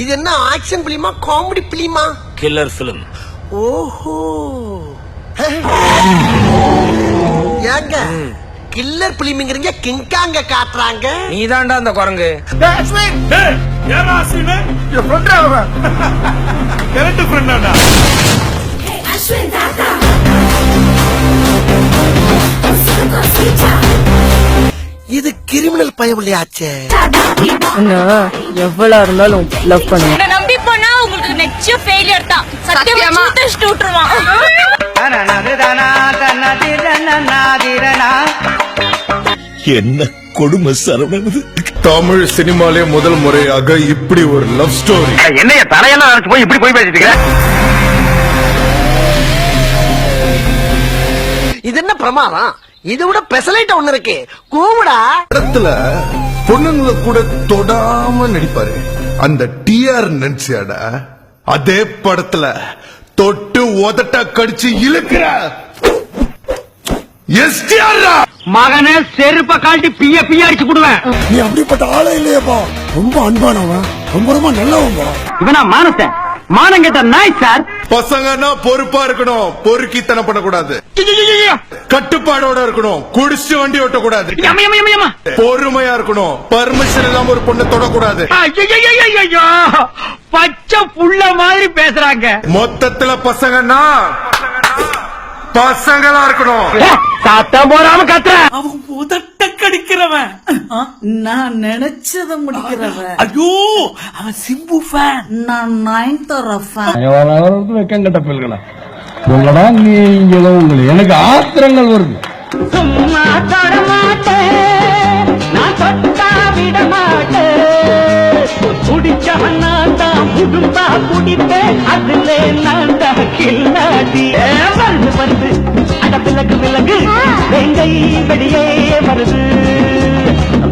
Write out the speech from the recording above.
இது என்ன ஆக்ஷன் பிலிமா காமெடி பிலிமா? Killer film. ஓஹோ, ஏங்க கில்லர் பிலிம்ங்கறீங்க, கிங்காங்க காட்டுறாங்க. நீ தான்டா அந்த குரங்கு. இது கிரிமினல் பயவுலையாச்சே. எவ்வளவு இருந்தாலும் லவ் பண்ணுங்க. நம்பி போனா உங்களுக்கு நெக்ஸ்ட் ஃபெயிலியர் தான். சத்தியமா சுட்டு விட்டுருவான். என்ன கொடுமை சரவணன். தமிழ் சினிமாலே முதல் முறையாக இப்படி ஒரு லவ் ஸ்டோரி. என்னைய தலையெல்லாம் நினைச்சு போய் இப்படி போய் பேசிட்டு இருக்க? இது என்ன பிரமாதம்? இதை விட பெசலைட் ஒண்ணு இருக்கு, கூவுடா. படத்துல பொண்ணுங்களை கூட தொடாம நடிப்பாரு அந்த டிஆர் நன்சியாடா. அதே படத்துல தொட்டு உதட்ட கடிச்சு இழுக்கிற எஸ்டிஆர் மகனே செருப்ப காட்டி பிய பிய அடிச்சு கொடுவேன். நீ அப்படிப்பட்ட ஆளே இல்லையப்பா. ரொம்ப அன்பானவன், ரொம்ப ரொம்ப நல்லவன்பா. இவனா மானத்தை மானம் கேட்ட நாய் சார். பசங்கன்னா பொறுப்பா இருக்கணும், பொறுக்கித்தனம் பண்ணக்கூடாது, கட்டுப்பாடோட இருக்கணும், குடிச்சு வண்டி ஓட்டக்கூடாது, பொறுமையா இருக்கணும், பர்மிஷன் இல்லாம ஒரு பொண்ணை தொடக்கூடாது. பச்சை புள்ள மாதிரி பேசுறாங்க. மொத்தத்துல பசங்கன்னா பசங்களா இருக்கணும். சத்தம் போடாம கத்துற. அவன் உதட்ட கடிக்கிறவன், நான் நினைச்சத முடிக்கிறவன். ஐயோ அவன் சிம்பு ஃபேன், நான் நயன்தாரா ஃபேன். வெக்கங்கட்ட பிள்ளைகளா உங்களடா நீங்களும் உங்களை எனக்கு ஆத்திரங்கள் வருது. சும்மா தொட மாட்டேன், நான் தொட்டா விட மாட்டேன். குடிச்சவன் நான் தான், புதும்பா குடிப்பேன், அதுல நான் தான் கில்லாடி. வருது வருது அட விலகு விலகு, வெங்கை வெளியே வருது.